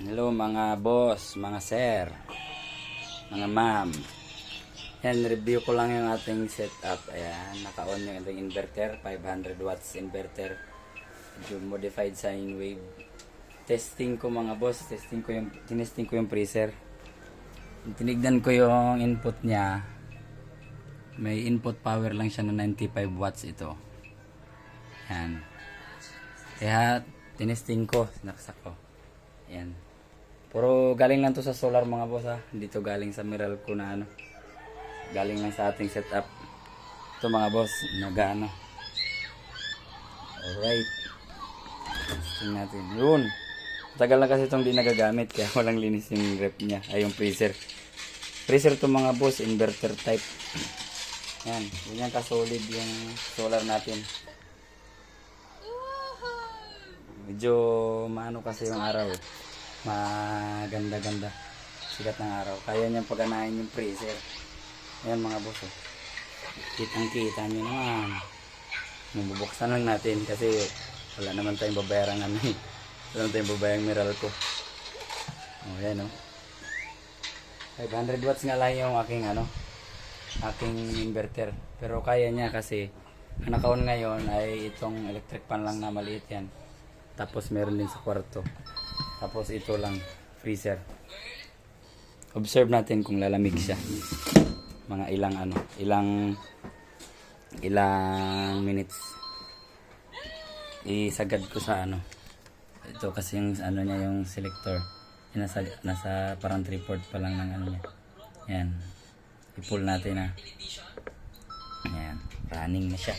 Hello mga boss, mga sir, mga ma'am. Yan, review ko lang yung ating setup. Ayan, naka-on yung ating inverter, 500 watts inverter. Medyo modified sine wave. Testing ko mga boss, tinesting ko yung freezer. Tinignan ko yung input niya. May input power lang siya na 95 watts ito. Yan. Kaya tinesting ko, sinaksak ko. Ayan. Puro galing lang to sa solar mga boss ha. Hindi to galing sa Meralco na ano. Galing lang sa ating setup. Ito mga boss, nag-ano. Alright. Testing natin. Yun. Tagal na kasi itong di nagagamit kaya walang linis yung rep niya. Ay yung freezer. Freezer to mga boss, inverter type. Yan. Ganyan ka-solid yung solar natin. Medyo maano kasi yung araw eh. Maganda-ganda. Sikat ng araw. Kaya niyang paganahin yung freezer. Ayan mga boss. Oh. Kitang-kita nyo naman. Mabubuksan lang natin kasi wala naman tayong babayarang ano eh. Wala naman tayong babayarang Meralco. Oh, ayan oh. 500 watts nga lang yung aking ano. Aking inverter. Pero kaya niya kasi ang naka-on ngayon ay itong electric fan lang na maliit yan. Tapos meron din sa kwarto. Tapos ito lang, freezer. Observe natin kung lalamig siya. Mga ilang minutes. Isagad ko sa ano. Ito kasi yung ano niya, yung selector. Nasa parang 3/4 pa lang ng ano niya. Yan. I-pull natin na. Yan. Running na siya.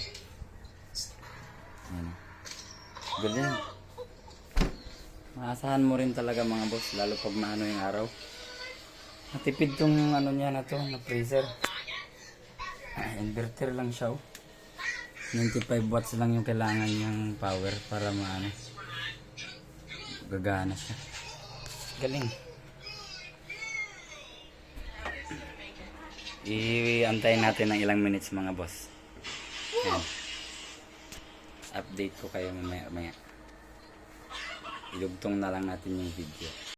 Yan. Ganyan. Maasahan mo rin talaga mga boss, lalo pag maano yung araw. Matipid tong ano niya na to, na freezer. Inverter lang siya oh. 95 watts lang yung kailangan niyang power para maano. Gagana siya. Galing. I-antayin natin ng ilang minutes mga boss. Yan. Update ko kayo mamaya. Idugtong na lang natin yung video.